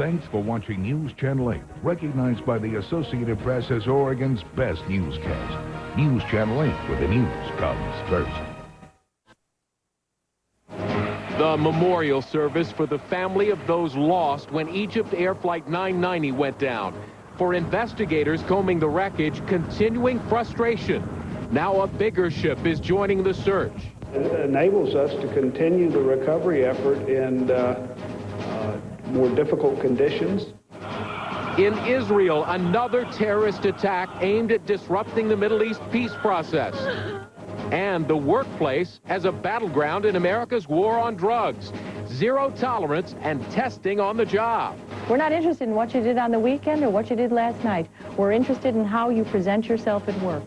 Thanks for watching News Channel 8, recognized by the Associated Press as Oregon's best newscast. News Channel 8, where the news comes first. The memorial service for the family of those lost when Egypt Air Flight 990 went down. For investigators combing the wreckage, continuing frustration. Now a bigger ship is joining the search. It enables us to continue the recovery effort in more difficult conditions. In Israel, another terrorist attack aimed at disrupting the Middle East peace process. And the workplace as a battleground in America's war on drugs. Zero tolerance and testing on the job. We're not interested in what you did on the weekend or what you did last night. We're interested in how you present yourself at work.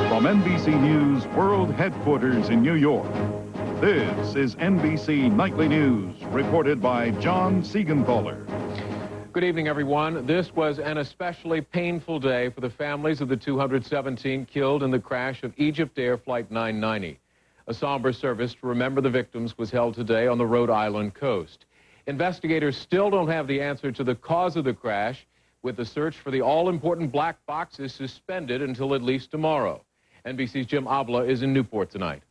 From NBC News World Headquarters in New York, this is NBC Nightly News, reported by John Siegenthaler. Good evening, everyone. This was an especially painful day for the families of the 217 killed in the crash of Egypt Air Flight 990. A somber service to remember the victims was held today on the Rhode Island coast. Investigators still don't have the answer to the cause of the crash, with the search for the all-important black boxes suspended until at least tomorrow. NBC's Jim Avila is in Newport tonight.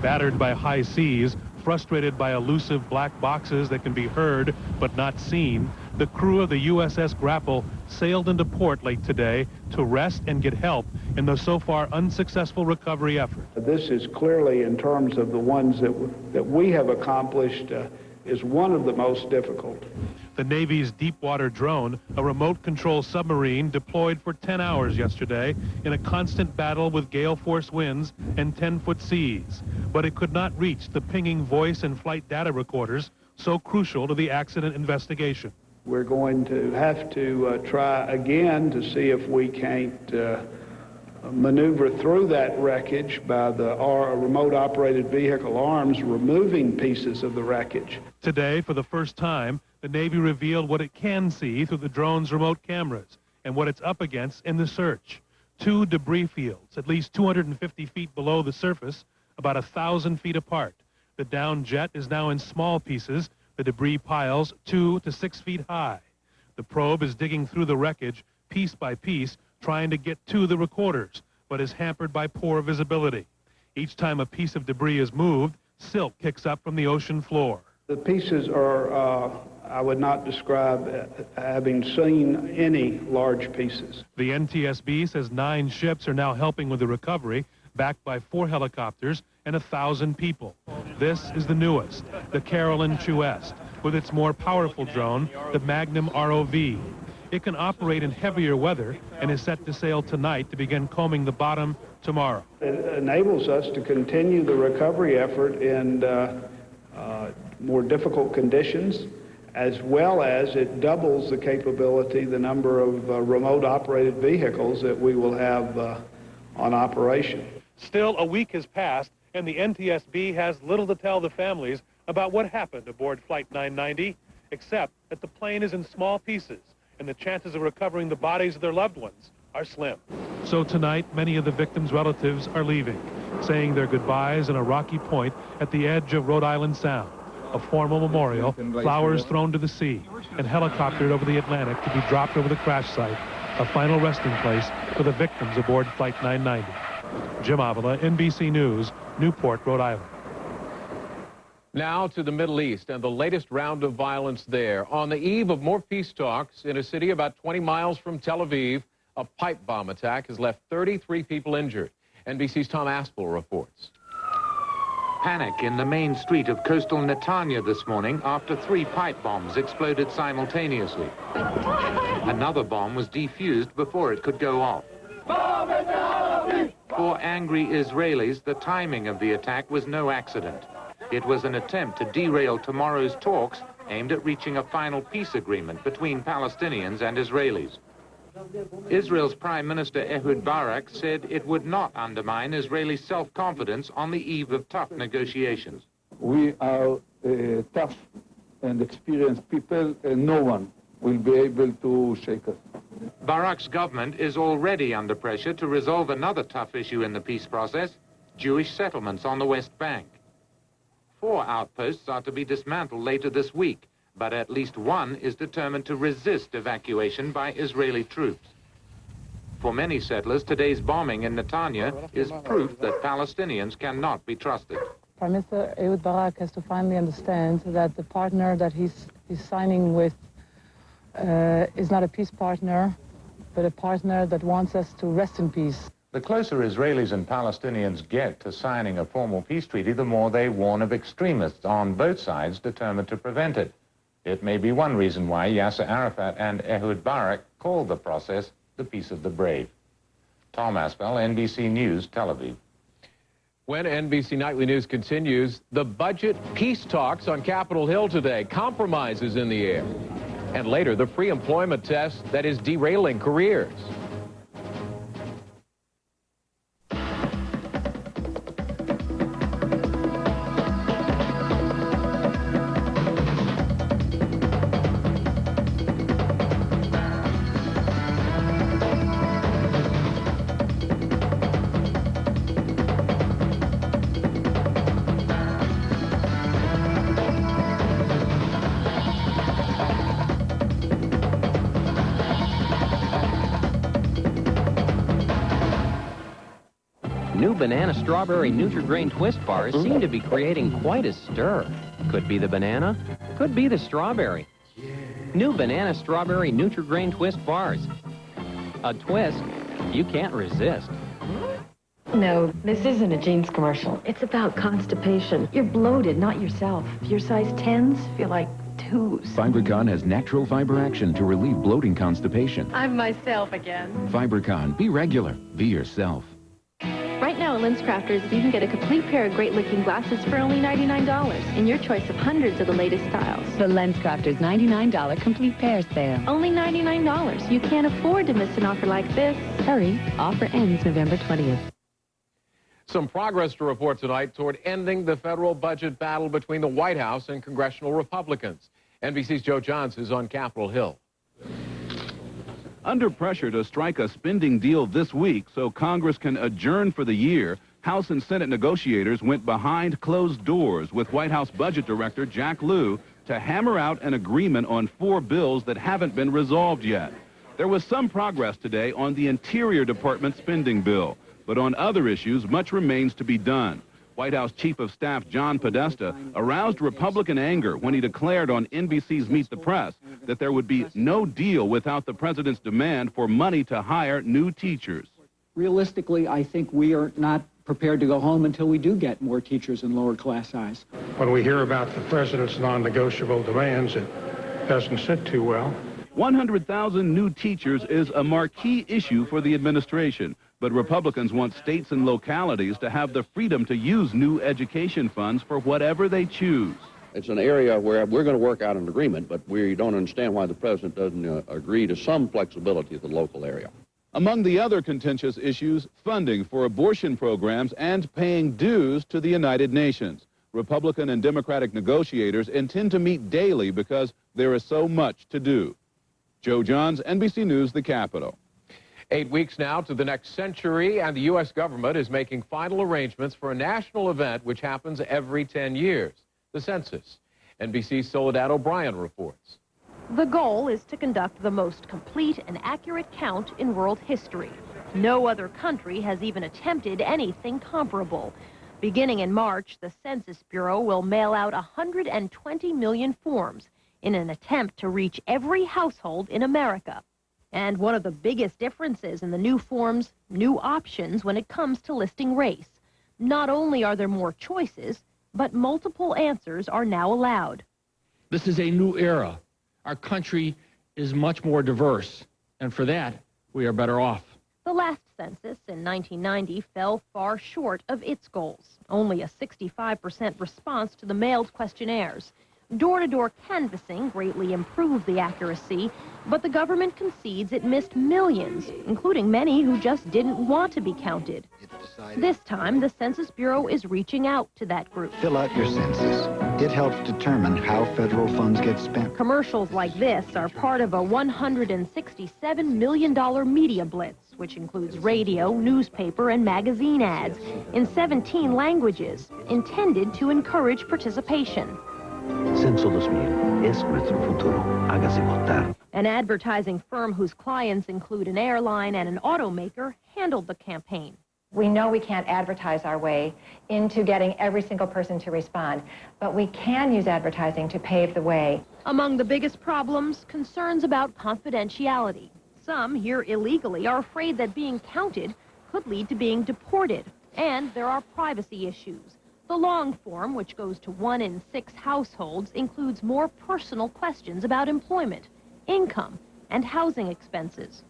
Battered by high seas, frustrated by elusive black boxes that can be heard but not seen, the crew of the USS Grapple sailed into port late today to rest and get help in the so far unsuccessful recovery effort. This is clearly, in terms of the ones that we have accomplished, is one of the most difficult. The Navy's Deepwater drone, a remote-control submarine deployed for 10 hours yesterday in a constant battle with gale-force winds and 10-foot seas. But it could not reach the pinging voice and flight data recorders so crucial to the accident investigation. We're going to have to try again to see if we can't maneuver through that wreckage by the remote-operated vehicle arms removing pieces of the wreckage. Today, for the first time, the Navy revealed what it can see through the drone's remote cameras and what it's up against in the search. 2 debris fields, at least 250 feet below the surface, about 1,000 feet apart. The downed jet is now in small pieces, the debris piles 2 to 6 feet high. The probe is digging through the wreckage piece by piece, trying to get to the recorders, but is hampered by poor visibility. Each time a piece of debris is moved, silt kicks up from the ocean floor. The pieces are, I would not describe having seen any large pieces. The NTSB says 9 ships are now helping with the recovery, backed by 4 helicopters and 1,000 people. This is the newest, the Carolyn Chuest, with its more powerful drone, the Magnum ROV. It can operate in heavier weather and is set to sail tonight to begin combing the bottom tomorrow. It enables us to continue the recovery effort in more difficult conditions, as well as it doubles the capability, the number of remote-operated vehicles that we will have on operation. Still, a week has passed, and the NTSB has little to tell the families about what happened aboard Flight 990, except that the plane is in small pieces, and the chances of recovering the bodies of their loved ones are slim. So tonight, many of the victims' relatives are leaving, saying their goodbyes in a rocky point at the edge of Rhode Island Sound. A formal memorial, flowers thrown to the sea, and helicoptered over the Atlantic to be dropped over the crash site, a final resting place for the victims aboard Flight 990. Jim Avila, NBC News, Newport, Rhode Island. Now to the Middle East and the latest round of violence there. On the eve of more peace talks in a city about 20 miles from Tel Aviv, a pipe bomb attack has left 33 people injured. NBC's Tom Aspel reports. Panic in the main street of coastal Netanya this morning after 3 pipe bombs exploded simultaneously. Another bomb was defused before it could go off. For angry Israelis, the timing of the attack was no accident. It was an attempt to derail tomorrow's talks aimed at reaching a final peace agreement between Palestinians and Israelis. Israel's Prime Minister Ehud Barak said it would not undermine Israeli self-confidence on the eve of tough negotiations. We are tough and experienced people, and no one will be able to shake us. Barak's government is already under pressure to resolve another tough issue in the peace process, Jewish settlements on the West Bank. 4 outposts are to be dismantled later this week, but at least one is determined to resist evacuation by Israeli troops. For many settlers, today's bombing in Netanya is proof that Palestinians cannot be trusted. Prime Minister Ehud Barak has to finally understand that the partner that he's signing with is not a peace partner, but a partner that wants us to rest in peace. The closer Israelis and Palestinians get to signing a formal peace treaty, the more they warn of extremists on both sides determined to prevent it. It may be one reason why Yasser Arafat and Ehud Barak called the process the peace of the brave. Tom Aspel, NBC News, Tel Aviv. When NBC Nightly News continues, the budget peace talks on Capitol Hill today. Compromises in the air. And later, the pre-employment test that is derailing careers. New banana strawberry Nutri-Grain twist bars seem to be creating quite a stir. Could be the banana, could be the strawberry. New banana strawberry Nutri-Grain twist bars. A twist you can't resist. No, this isn't a jeans commercial. It's about constipation. You're bloated, not yourself. If you're size 10s, feel like 2s. FiberCon has natural fiber action to relieve bloating constipation. I'm myself again. FiberCon, be regular, be yourself. Right now at LensCrafters, you can get a complete pair of great-looking glasses for only $99 in your choice of hundreds of the latest styles. The LensCrafters $99 complete pair sale. Only $99. You can't afford to miss an offer like this. Hurry, offer ends November 20th. Some progress to report tonight toward ending the federal budget battle between the White House and congressional Republicans. NBC's Joe Johns is on Capitol Hill. Under pressure to strike a spending deal this week so Congress can adjourn for the year, House and Senate negotiators went behind closed doors with White House Budget Director Jack Lew to hammer out an agreement on 4 bills that haven't been resolved yet. There was some progress today on the Interior Department spending bill, but on other issues, much remains to be done. White House Chief of Staff John Podesta aroused Republican anger when he declared on NBC's Meet the Press that there would be no deal without the president's demand for money to hire new teachers. Realistically, I think we are not prepared to go home until we do get more teachers in lower class size. When we hear about the president's non-negotiable demands, it doesn't sit too well. 100,000 new teachers is a marquee issue for the administration. But Republicans want states and localities to have the freedom to use new education funds for whatever they choose. It's an area where we're going to work out an agreement, but we don't understand why the president doesn't agree to some flexibility at the local area. Among the other contentious issues, funding for abortion programs and paying dues to the United Nations. Republican and Democratic negotiators intend to meet daily because there is so much to do. Joe Johns, NBC News, the Capitol. 8 weeks now to the next century, and the U.S. government is making final arrangements for a national event which happens every 10 years, the census. NBC's Soledad O'Brien reports. The goal is to conduct the most complete and accurate count in world history. No other country has even attempted anything comparable. Beginning in March, the Census Bureau will mail out 120 million forms in an attempt to reach every household in America. And one of the biggest differences in the new forms, new options when it comes to listing race. Not only are there more choices, but multiple answers are now allowed. This is a new era. Our country is much more diverse, and for that, we are better off. The last census in 1990 fell far short of its goals. Only a 65% response to the mailed questionnaires. Door-to-door canvassing greatly improved the accuracy, but the government concedes it missed millions, including many who just didn't want to be counted. This time, the Census Bureau is reaching out to that group. Fill out your census. It helps determine how federal funds get spent. Commercials like this are part of a $167 million media blitz, which includes radio, newspaper, and magazine ads in 17 languages, intended to encourage participation. Censo 2000 es nuestro futuro. Hágase votar. An advertising firm whose clients include an airline and an automaker handled the campaign. We know we can't advertise our way into getting every single person to respond, but we can use advertising to pave the way. Among the biggest problems, concerns about confidentiality. Some here illegally are afraid that being counted could lead to being deported, and there are privacy issues. The long form, which goes to 1 in 6 households, includes more personal questions about employment, income, and housing expenses.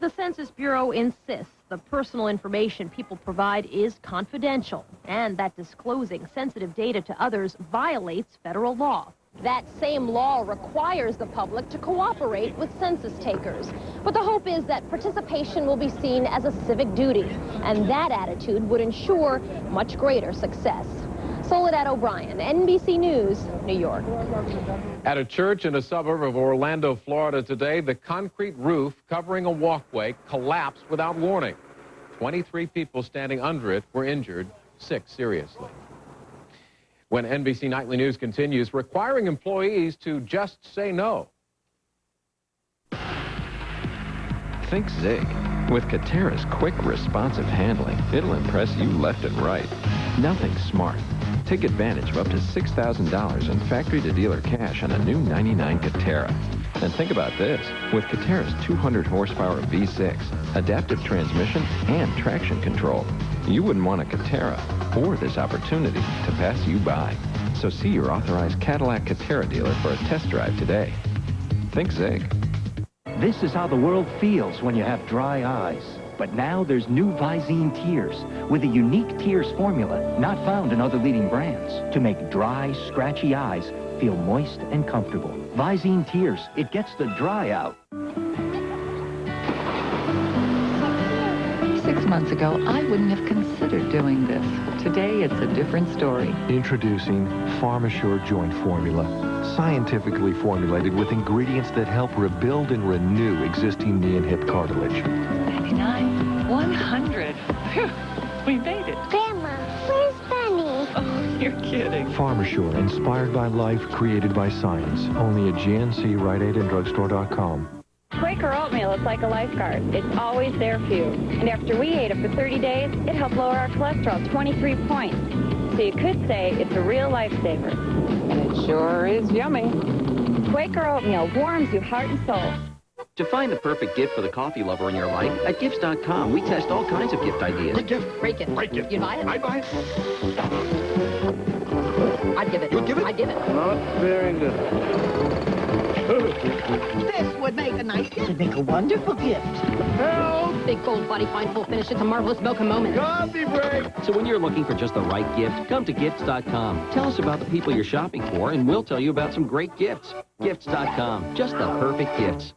The Census Bureau insists the personal information people provide is confidential and that disclosing sensitive data to others violates federal law. That same law requires the public to cooperate with census takers. But the hope is that participation will be seen as a civic duty, and that attitude would ensure much greater success. Soledad O'Brien, NBC News, New York. At a church in a suburb of Orlando, Florida today, the concrete roof covering a walkway collapsed without warning. 23 people standing under it were injured, 6 seriously. When NBC Nightly News continues, requiring employees to just say no. Think Zig. With Katera's quick, responsive handling, it'll impress you left and right. Nothing smart. Take advantage of up to $6,000 in factory-to-dealer cash on a new 99 Katera. And think about this. With Katera's 200 horsepower V6, adaptive transmission, and traction control, you wouldn't want a Katera or this opportunity to pass you by. So see your authorized Cadillac Katera dealer for a test drive today. Think Zig. This is how the world feels when you have dry eyes. But now there's new Visine Tears with a unique Tears formula not found in other leading brands to make dry, scratchy eyes feel moist and comfortable. Visine Tears, it gets the dry out. 6 months ago, I wouldn't have considered doing this. Today, it's a different story. Introducing PharmaSure Joint Formula. Scientifically formulated with ingredients that help rebuild and renew existing knee and hip cartilage. 99, 100. Phew, we made it. Grandma, where's Bunny? Oh, you're kidding. PharmaSure, inspired by life, created by science. Only at GNC, Rite Aid, and Drugstore.com. Quaker oatmeal is like a lifeguard. It's always there for you. And after we ate it for 30 days, it helped lower our cholesterol 23 points. So you could say it's a real lifesaver. And it sure is yummy. Quaker oatmeal warms you heart and soul. To find the perfect gift for the coffee lover in your life, at Gifts.com, we test all kinds of gift ideas. Good gift. Great gift. Great gift. You buy it? I buy it. I'd give it. You'd give it? I'd give it. Not very good. This would make a nice gift. It'd make a wonderful gift. Help! Big gold body fine full finish. It's a marvelous mocha moment. Coffee break! So when you're looking for just the right gift, come to Gifts.com. Tell us about the people you're shopping for, and we'll tell you about some great gifts. Gifts.com. Just the perfect gifts.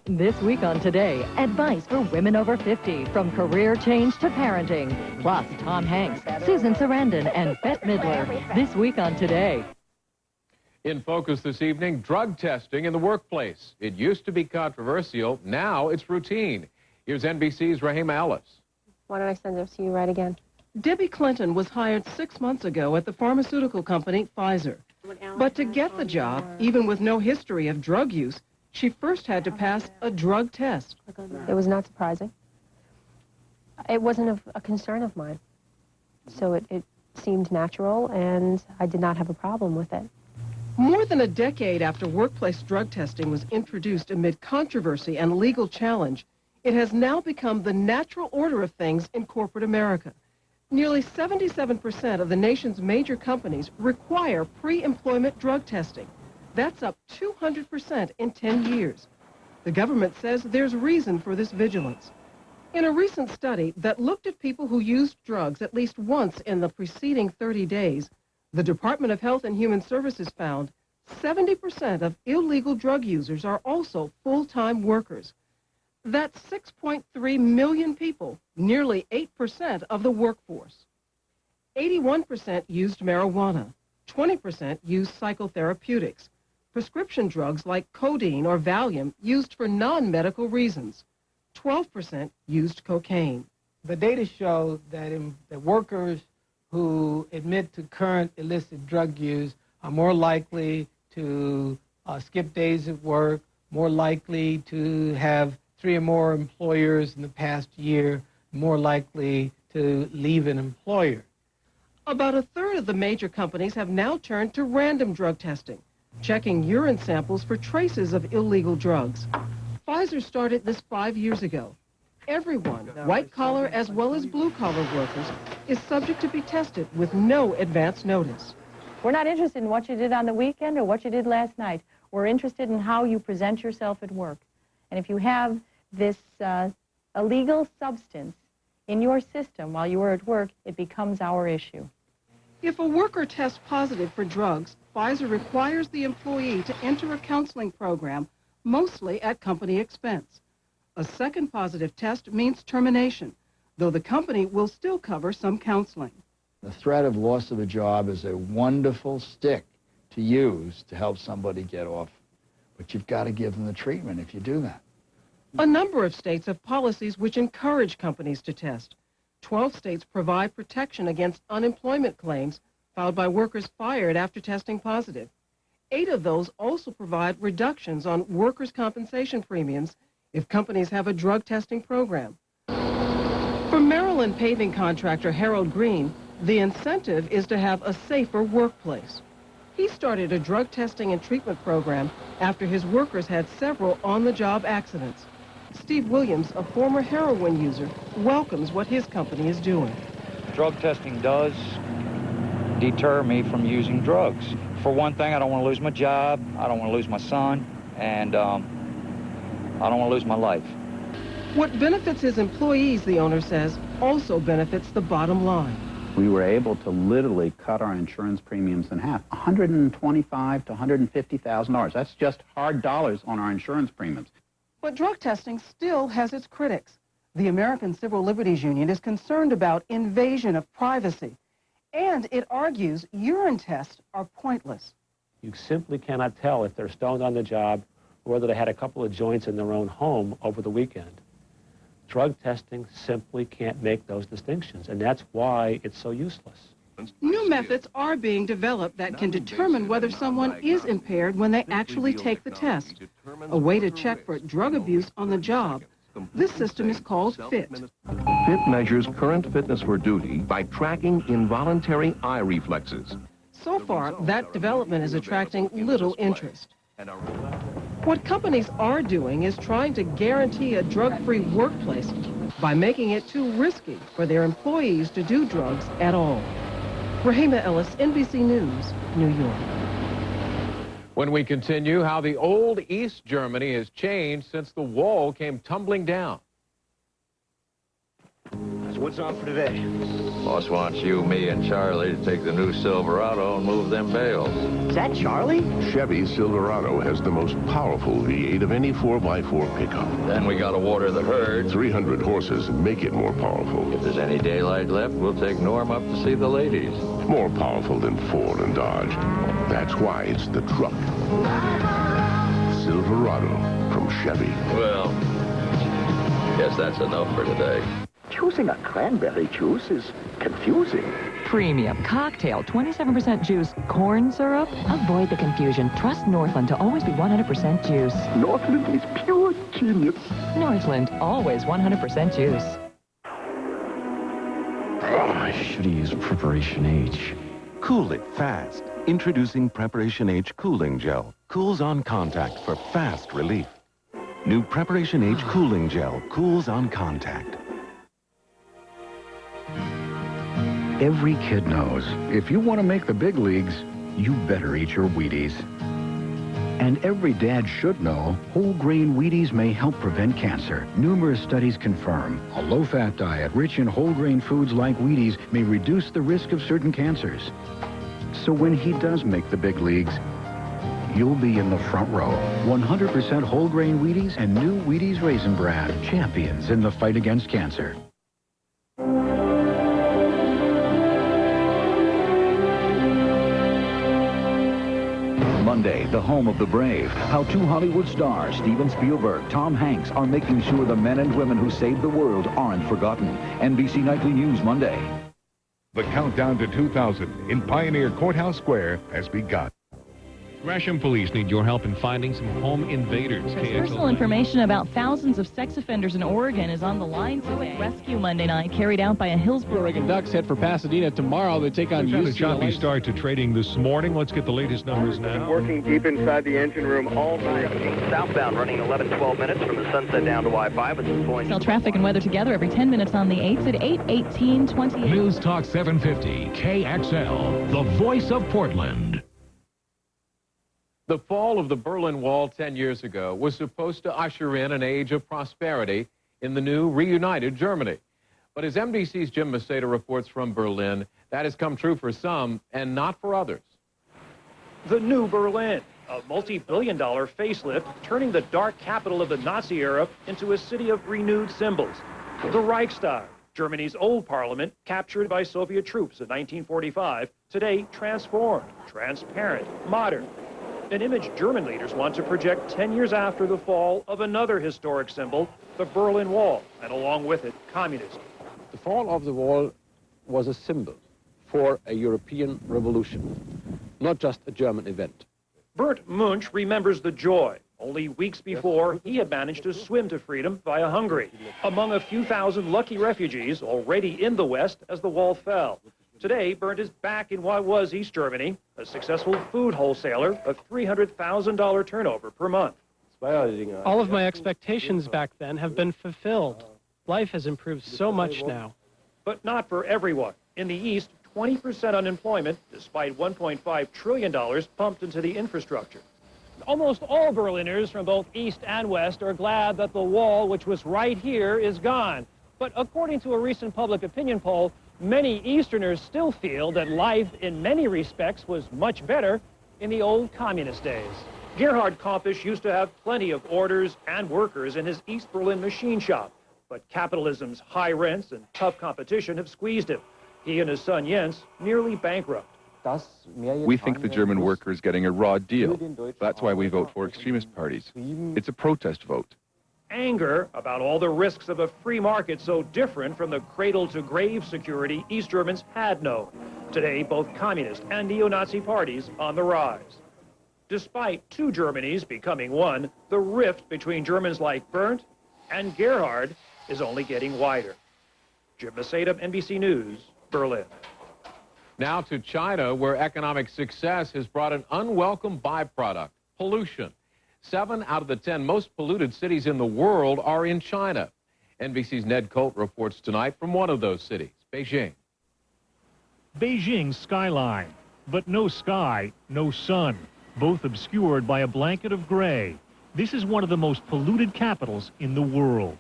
This week on Today, advice for women over 50, from career change to parenting. Plus, Tom Hanks, Susan Sarandon, and Bette Midler. This week on Today. In focus this evening, drug testing in the workplace. It used to be controversial. Now it's routine. Here's NBC's Rahima Ellis. Why don't I send this to you right again? Debbie Clinton was hired 6 months ago at the pharmaceutical company Pfizer. But to get the job, even with no history of drug use, she first had to pass a drug test. It was not surprising. It wasn't a concern of mine. So it seemed natural, and I did not have a problem with it. More than a decade after workplace drug testing was introduced amid controversy and legal challenge, it has now become the natural order of things in corporate America. Nearly 77% of the nation's major companies require pre-employment drug testing. That's up 200% in 10 years. The government says there's reason for this vigilance. In a recent study that looked at people who used drugs at least once in the preceding 30 days, the Department of Health and Human Services found 70% of illegal drug users are also full-time workers. That's 6.3 million people, nearly 8% of the workforce. 81% used marijuana, 20% used psychotherapeutics, prescription drugs like codeine or Valium used for non-medical reasons. 12% used cocaine. The data show that that workers who admit to current illicit drug use are more likely to skip days at work, more likely to have 3 or more employers in the past year, more likely to leave an employer. About a third of the major companies have now turned to random drug testing, checking urine samples for traces of illegal drugs. Pfizer started this 5 years ago. Everyone, white-collar as well as blue-collar workers, is subject to be tested with no advance notice. We're not interested in what you did on the weekend or what you did last night. We're interested in how you present yourself at work. And if you have this illegal substance in your system while you are at work, it becomes our issue. If a worker tests positive for drugs, Pfizer requires the employee to enter a counseling program, mostly at company expense. A second positive test means termination, though the company will still cover some counseling. The threat of loss of a job is a wonderful stick to use to help somebody get off, but you've got to give them the treatment if you do that. A number of states have policies which encourage companies to test. 12 states provide protection against unemployment claims filed by workers fired after testing positive. 8 of those also provide reductions on workers' compensation premiums if companies have a drug testing program. For Maryland paving contractor Harold Green, the incentive is to have a safer workplace. He started a drug testing and treatment program after his workers had several on-the-job accidents. Steve Williams, a former heroin user, welcomes what his company is doing. Drug testing does deter me from using drugs. For one thing, I don't want to lose my job, I don't want to lose my son, and I don't want to lose my life. What benefits his employees, the owner says, also benefits the bottom line. We were able to literally cut our insurance premiums in half, $125,000 to $150,000. That's just hard dollars on our insurance premiums. But drug testing still has its critics. The American Civil Liberties Union is concerned about invasion of privacy, and it argues urine tests are pointless. You simply cannot tell if they're stoned on the job or whether they had a couple of joints in their own home over the weekend. Drug testing simply can't make those distinctions, and that's why it's so useless. New methods are being developed that can determine whether someone is impaired when they actually take the test. A way to check for drug abuse on the job. This system is called FIT. FIT measures current fitness for duty by tracking involuntary eye reflexes. So far, that development is attracting little interest. What companies are doing is trying to guarantee a drug-free workplace by making it too risky for their employees to do drugs at all. Rahima Ellis, NBC News, New York. When we continue, how the old East Germany has changed since the wall came tumbling down. So what's on for today? Boss wants you, me, and Charlie to take the new Silverado and move them bales. Is that Charlie? Chevy Silverado has the most powerful V8 of any 4x4 pickup. Then we gotta water the herd. 300 horses make it more powerful. If there's any daylight left, we'll take Norm up to see the ladies. More powerful than Ford and Dodge. That's why it's the truck. Silverado from Chevy. Well, guess that's enough for today. Choosing a cranberry juice is confusing. Premium cocktail, 27% juice, corn syrup. Avoid the confusion. Trust Northland to always be 100% juice. Northland is pure genius. Northland, always 100% juice. Oh, I should have used Preparation H. Cool it fast. Introducing Preparation H Cooling Gel. Cools on contact for fast relief. New Preparation H Cooling Gel cools on contact. Every kid knows, if you want to make the big leagues, you better eat your Wheaties. And every dad should know, whole grain Wheaties may help prevent cancer. Numerous studies confirm a low-fat diet rich in whole grain foods like Wheaties may reduce the risk of certain cancers. So when he does make the big leagues, you'll be in the front row. 100% whole grain Wheaties and new Wheaties Raisin Bran, champions in the fight against cancer. Monday, the home of the brave. How two Hollywood stars, Steven Spielberg, Tom Hanks, are making sure the men and women who saved the world aren't forgotten. NBC Nightly News Monday. The countdown to 2000 in Pioneer Courthouse Square has begun. Gresham police need your help in finding some home invaders. Personal information about thousands of sex offenders in Oregon is on the line today. Rescue Monday night carried out by a Hillsborough. Oregon Ducks head for Pasadena tomorrow. They take on We've had a UCLA. choppy start to trading this morning. Let's get the latest numbers now. Working deep inside the engine room all night. Southbound running 11-12 minutes from the Sunset down to Y5 at this point. Tell traffic and weather together every 10 minutes on the 8s at 8, 18, 28. News Talk 750 KXL, the voice of Portland. The fall of the Berlin Wall 10 years ago was supposed to usher in an age of prosperity in the new reunited Germany. But as NBC's Jim Maceda reports from Berlin, that has come true for some and not for others. The new Berlin, a multi-billion-dollar facelift, turning the dark capital of the Nazi era into a city of renewed symbols. The Reichstag, Germany's old parliament, captured by Soviet troops in 1945, today transformed, transparent, modern. An image German leaders want to project 10 years after the fall of another historic symbol, the Berlin Wall, and along with it, communism. The fall of the wall was a symbol for a European revolution, not just a German event. Bernd Munch remembers the joy. Only weeks before, he had managed to swim to freedom via Hungary, among a few thousand lucky refugees already in the West as the wall fell. Today, Bernd is back in what was East Germany, a successful food wholesaler, a $300,000 turnover per month. All of my expectations back then have been fulfilled. Life has improved so much now. But not for everyone. In the East, 20% unemployment, despite $1.5 trillion pumped into the infrastructure. Almost all Berliners from both East and West are glad that the wall, which was right here, is gone. But according to a recent public opinion poll, many Easterners still feel that life in many respects was much better in the old communist days. Gerhard Kompisch used to have plenty of orders and workers in his East Berlin machine shop. But capitalism's high rents and tough competition have squeezed him. He and his son Jens nearly bankrupt. We think the German worker is getting a raw deal. That's why we vote for extremist parties. It's a protest vote. Anger about all the risks of a free market so different from the cradle-to-grave security East Germans had known. Today, both communist and neo-Nazi parties on the rise. Despite two Germanys becoming one, the rift between Germans like Bernd and Gerhard is only getting wider. Jim Maceda, NBC News, Berlin. Now to China, where economic success has brought an unwelcome byproduct, pollution. 7 out of the 10 most polluted cities in the world are in China. NBC's Ned Colt reports tonight from one of those cities, Beijing. Beijing's skyline, but no sky, no sun, both obscured by a blanket of gray. This is one of the most polluted capitals in the world.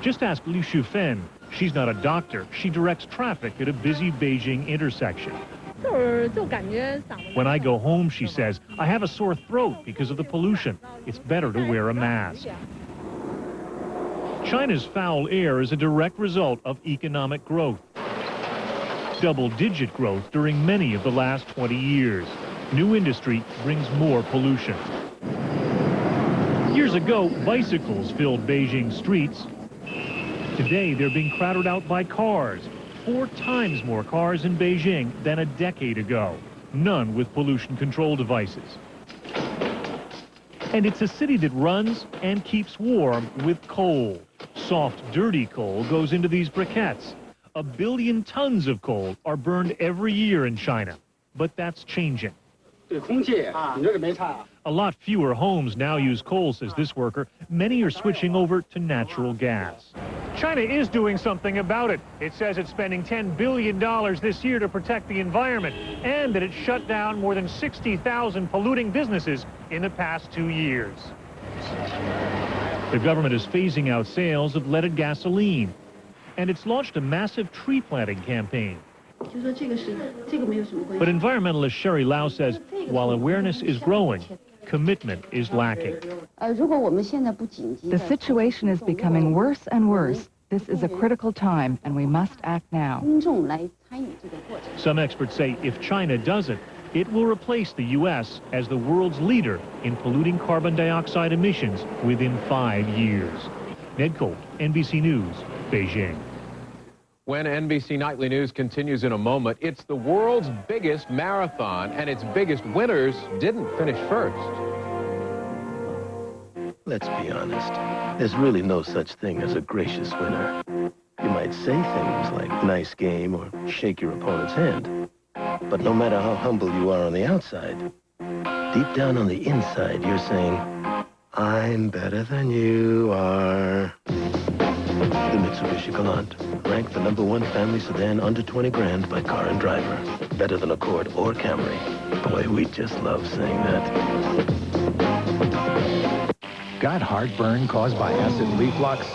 Just ask Liu Shufen. She's not a doctor. She directs traffic at a busy Beijing intersection. When I go home, she says, I have a sore throat because of the pollution. It's better to wear a mask. China's foul air is a direct result of economic growth. Double-digit growth during many of the last 20 years. New industry brings more pollution. Years ago, bicycles filled Beijing streets. Today, they're being crowded out by cars. 4 times more cars in Beijing than a decade ago. None with pollution control devices. And it's a city that runs and keeps warm with coal. Soft, dirty coal goes into these briquettes. 1 billion tons of coal are burned every year in China. But that's changing. A lot fewer homes now use coal, says this worker. Many are switching over to natural gas. China is doing something about it. It says it's spending $10 billion this year to protect the environment, and that it shut down more than 60,000 polluting businesses in the past 2 years. The government is phasing out sales of leaded gasoline, and it's launched a massive tree planting campaign. But environmentalist Sherry Lau says while awareness is growing, commitment is lacking. The situation is becoming worse and worse. This is a critical time, and we must act now. Some experts say if China doesn't, It will replace the U.S. as the world's leader in polluting carbon dioxide emissions within 5 years. Ned Colt, NBC News, Beijing. When NBC Nightly News continues in a moment, it's the world's biggest marathon, and its biggest winners didn't finish first. Let's be honest. There's really no such thing as a gracious winner. You might say things like nice game or shake your opponent's hand. But no matter how humble you are on the outside, deep down on the inside, you're saying, I'm better than you are. The Mitsubishi Galant, ranked the #1 family sedan under 20 grand by Car and Driver. Better than Accord or Camry. Boy, we just love saying that. Got heartburn caused by acid reflux?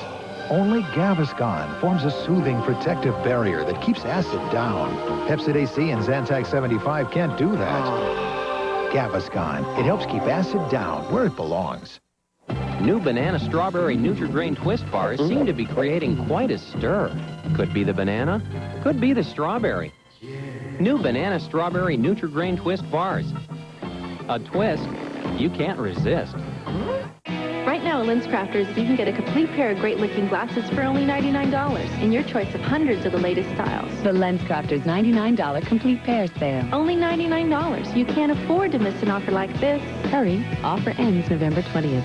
Only Gaviscon forms a soothing protective barrier that keeps acid down. Pepsid AC and Zantac 75 can't do that. Gaviscon, it helps keep acid down where it belongs. New banana strawberry Nutri-Grain twist bars seem to be creating quite a stir. Could be the banana, could be the strawberry. New banana strawberry Nutri-Grain twist bars. A twist you can't resist. Right now at LensCrafters, you can get a complete pair of great-looking glasses for only $99 in your choice of hundreds of the latest styles. The LensCrafters $99 complete pair sale. Only $99. You can't afford to miss an offer like this. Hurry, offer ends November 20th.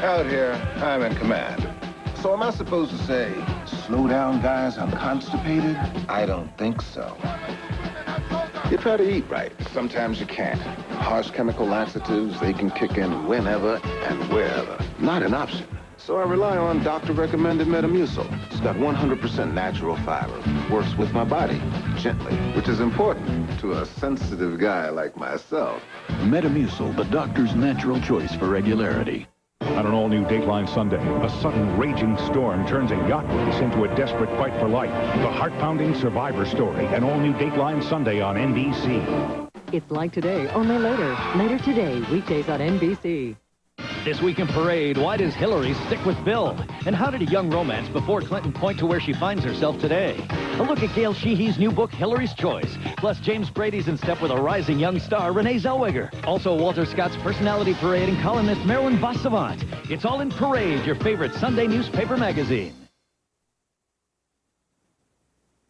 Out here, I'm in command. So am I supposed to say, slow down, guys, I'm constipated? I don't think so. You try to eat right. Sometimes you can't. Harsh chemical laxatives, they can kick in whenever and wherever. Not an option. So I rely on doctor-recommended Metamucil. It's got 100% natural fiber. Works with my body, gently, which is important to a sensitive guy like myself. Metamucil, the doctor's natural choice for regularity. On an all-new Dateline Sunday, a sudden raging storm turns a yacht race into a desperate fight for life. The heart-pounding survivor story, an all-new Dateline Sunday on NBC. It's like today, only later. Later today, weekdays on NBC. This week in Parade, why does Hillary stick with Bill? And how did a young romance before Clinton point to where she finds herself today? A look at Gail Sheehy's new book, Hillary's Choice. Plus, James Brady's in step with a rising young star, Renee Zellweger. Also, Walter Scott's personality parade and columnist Marilyn Bossavant. It's all in Parade, your favorite Sunday newspaper magazine.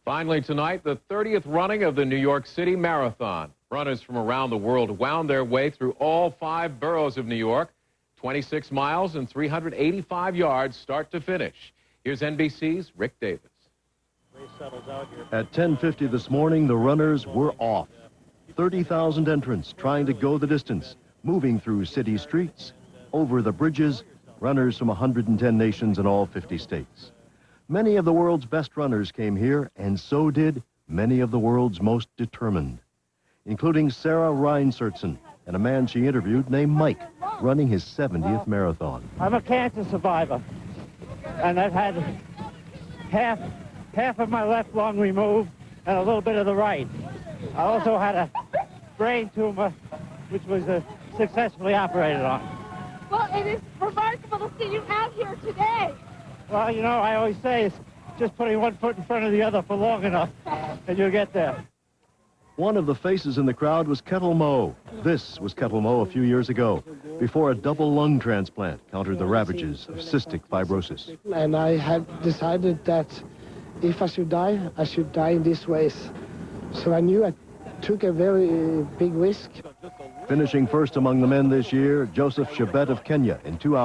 Finally tonight, the 30th running of the New York City Marathon. Runners from around the world wound their way through all 5 boroughs of New York. 26 miles and 385 yards start to finish. Here's NBC's Rick Davis. At 10:50 this morning, the runners were off. 30,000 entrants trying to go the distance, moving through city streets, over the bridges, runners from 110 nations in all 50 states. Many of the world's best runners came here, and so did many of the world's most determined, including Sarah Reinsertson and a man she interviewed named Mike, running his 70th marathon. I'm a cancer survivor, and I've had half of my left lung removed and a little bit of the right. I also had a brain tumor, which was successfully operated on. Well, it is remarkable to see you out here today. Well, you know, I always say it's just putting one foot in front of the other for long enough, and you'll get there. One of the faces in the crowd was Kettle Moe. This was Kettle Moe a few years ago, before a double lung transplant countered the ravages of cystic fibrosis. And I had decided that if I should die in this race. So I knew I took a very big risk. Finishing first among the men this year, Joseph Chebet of Kenya in 2 hours.